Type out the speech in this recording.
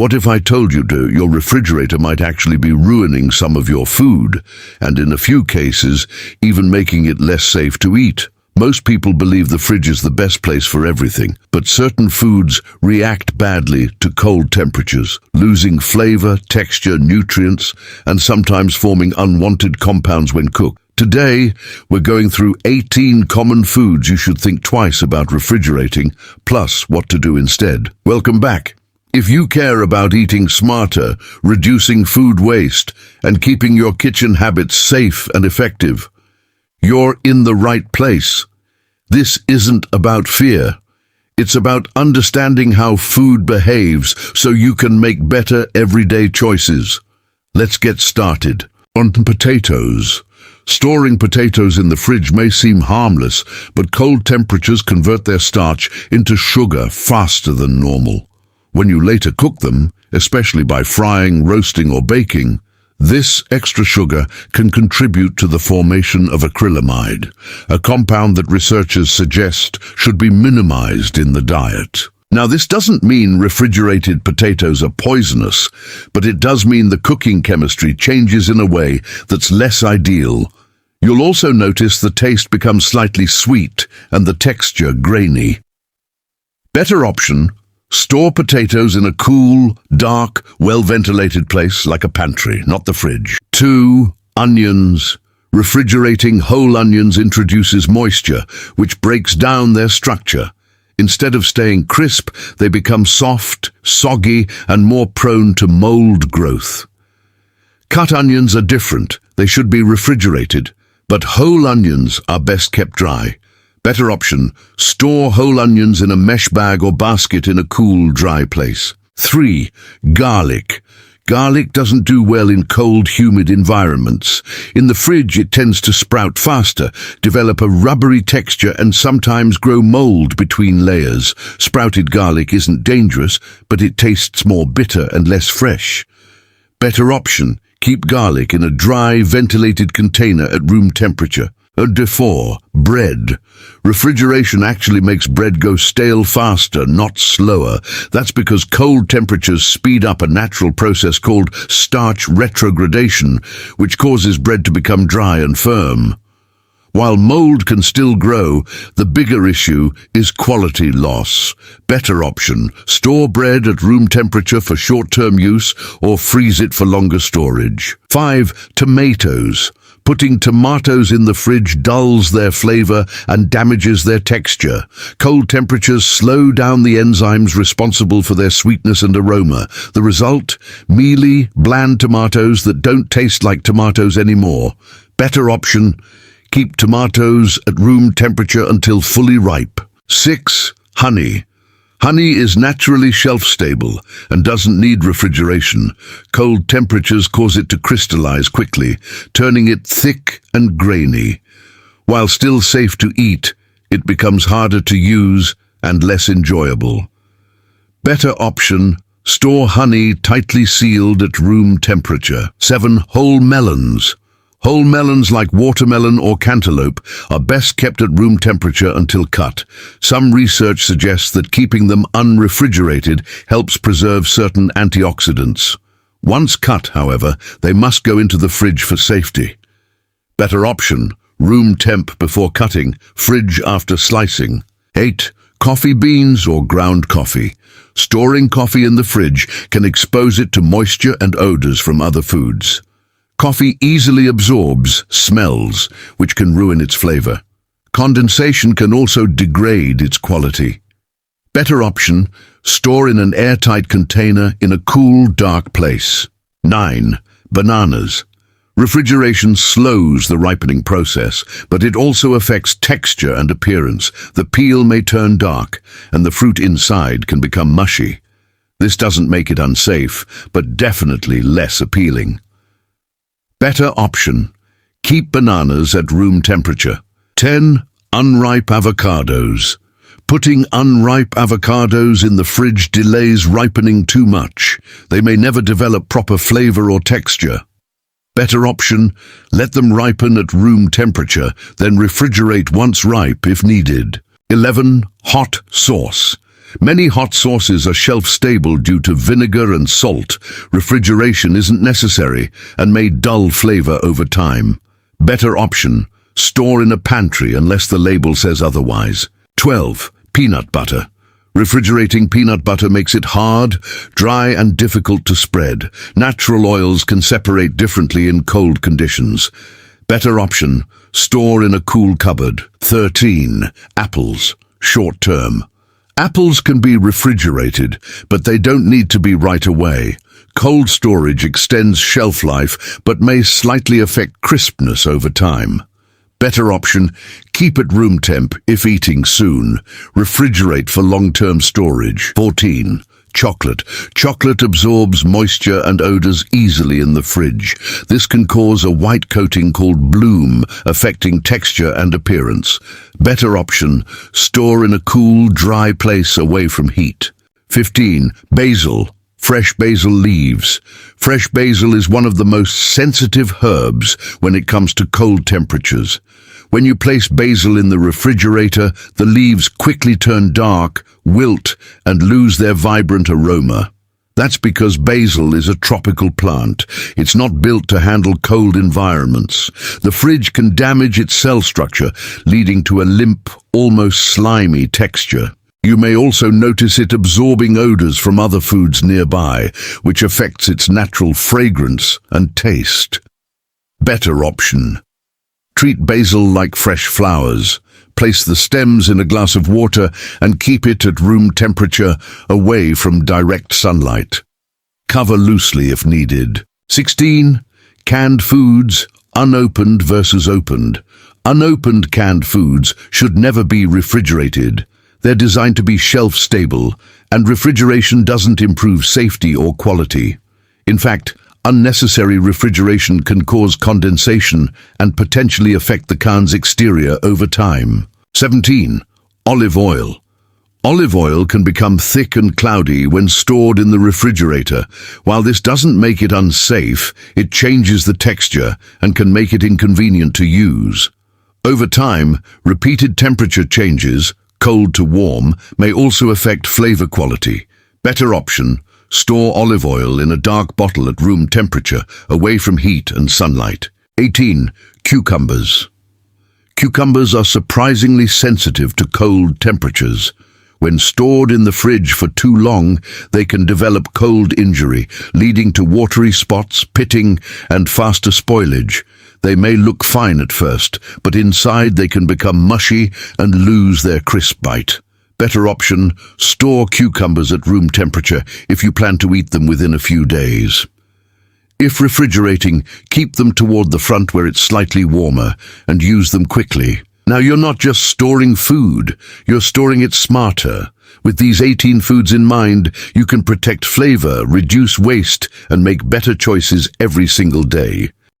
What if I told you your refrigerator might actually be ruining some of your food, and in a few cases, even making it less safe to eat? Most people believe the fridge is the best place for everything, but certain foods react badly to cold temperatures, losing flavor, texture, nutrients, and sometimes forming unwanted compounds when cooked. Today, we're going through 18 common foods you should think twice about refrigerating, plus what to do instead. Welcome back. If you care about eating smarter, reducing food waste, and keeping your kitchen habits safe and effective, you're in the right place. This isn't about fear. It's about understanding how food behaves so you can make better everyday choices. Let's get started. On potatoes. Storing potatoes in the fridge may seem harmless, but cold temperatures convert their starch into sugar faster than normal. When you later cook them, especially by frying, roasting, or baking, this extra sugar can contribute to the formation of acrylamide, a compound that researchers suggest should be minimized in the diet. Now, this doesn't mean refrigerated potatoes are poisonous, but it does mean the cooking chemistry changes in a way that's less ideal. You'll also notice the taste becomes slightly sweet and the texture grainy. Better option: store potatoes in a cool, dark, well-ventilated place like a pantry, not the fridge. 2. Onions. Refrigerating whole onions introduces moisture, which breaks down their structure. Instead of staying crisp, they become soft, soggy, and more prone to mold growth. Cut onions are different. They should be refrigerated, but whole onions are best kept dry. Better option: store whole onions in a mesh bag or basket in a cool, dry place. 3. Garlic. Garlic doesn't do well in cold, humid environments. In the fridge, it tends to sprout faster, develop a rubbery texture, and sometimes grow mold between layers. Sprouted garlic isn't dangerous, but it tastes more bitter and less fresh. Better option: keep garlic in a dry, ventilated container at room temperature. 4. Bread. Refrigeration actually makes bread go stale faster, not slower. That's because cold temperatures speed up a natural process called starch retrogradation, which causes bread to become dry and firm. While mold can still grow, the bigger issue is quality loss. Better option: store bread at room temperature for short-term use or freeze it for longer storage. 5. Tomatoes. Putting tomatoes in the fridge dulls their flavor and damages their texture. Cold temperatures slow down the enzymes responsible for their sweetness and aroma. The result? Mealy, bland tomatoes that don't taste like tomatoes anymore. Better option: keep tomatoes at room temperature until fully ripe. 6. Honey. Honey is naturally shelf-stable and doesn't need refrigeration. Cold temperatures cause it to crystallize quickly, turning it thick and grainy. While still safe to eat, it becomes harder to use and less enjoyable. Better option: store honey tightly sealed at room temperature. 7. Whole melons. Whole melons like watermelon or cantaloupe are best kept at room temperature until cut. Some research suggests that keeping them unrefrigerated helps preserve certain antioxidants. Once cut, however, they must go into the fridge for safety. Better option: room temp before cutting, fridge after slicing. 8. Coffee beans or ground coffee. Storing coffee in the fridge can expose it to moisture and odors from other foods. Coffee easily absorbs smells, which can ruin its flavor. Condensation can also degrade its quality. Better option: store in an airtight container in a cool, dark place. 9. Bananas. Refrigeration slows the ripening process, but it also affects texture and appearance. The peel may turn dark, and the fruit inside can become mushy. This doesn't make it unsafe, but definitely less appealing. Better option: keep bananas at room temperature. 10. Unripe avocados. Putting unripe avocados in the fridge delays ripening too much. They may never develop proper flavor or texture. Better option: let them ripen at room temperature, then refrigerate once ripe if needed. 11. Hot sauce. Many hot sauces are shelf-stable due to vinegar and salt. Refrigeration isn't necessary and may dull flavor over time. Better option: store in a pantry unless the label says otherwise. 12. Peanut butter. Refrigerating peanut butter makes it hard, dry, and difficult to spread. Natural oils can separate differently in cold conditions. Better option: store in a cool cupboard. 13. Apples. Short term. Apples can be refrigerated, but they don't need to be right away. Cold storage extends shelf life, but may slightly affect crispness over time. Better option: keep at room temp if eating soon. Refrigerate for long-term storage. 14. Chocolate. Chocolate absorbs moisture and odors easily in the fridge. This can cause a white coating called bloom, affecting texture and appearance. Better option: store in a cool, dry place away from heat. 15. Basil. Fresh basil leaves. Fresh basil is one of the most sensitive herbs when it comes to cold temperatures. When you place basil in the refrigerator, the leaves quickly turn dark, wilt, and lose their vibrant aroma. That's because basil is a tropical plant. It's not built to handle cold environments. The fridge can damage its cell structure, leading to a limp, almost slimy texture. You may also notice it absorbing odors from other foods nearby, which affects its natural fragrance and taste. Better option: treat basil like fresh flowers. Place the stems in a glass of water and keep it at room temperature, away from direct sunlight. Cover loosely if needed. 16. Canned foods. Unopened versus opened. Unopened canned foods should never be refrigerated. They're designed to be shelf-stable, and refrigeration doesn't improve safety or quality. In fact, unnecessary refrigeration can cause condensation and potentially affect the can's exterior over time. 17. Olive oil. Olive oil can become thick and cloudy when stored in the refrigerator. While this doesn't make it unsafe, it changes the texture and can make it inconvenient to use. Over time, repeated temperature changes, cold to warm, may also affect flavor quality. Better option: store olive oil in a dark bottle at room temperature, away from heat and sunlight. 18. Cucumbers. Cucumbers are surprisingly sensitive to cold temperatures. When stored in the fridge for too long, they can develop cold injury, leading to watery spots, pitting, and faster spoilage. They may look fine at first, but inside they can become mushy and lose their crisp bite. Better option: store cucumbers at room temperature if you plan to eat them within a few days. If refrigerating, keep them toward the front where it's slightly warmer and use them quickly. Now, you're not just storing food, you're storing it smarter. With these 18 foods in mind, you can protect flavor, reduce waste, and make better choices every single day.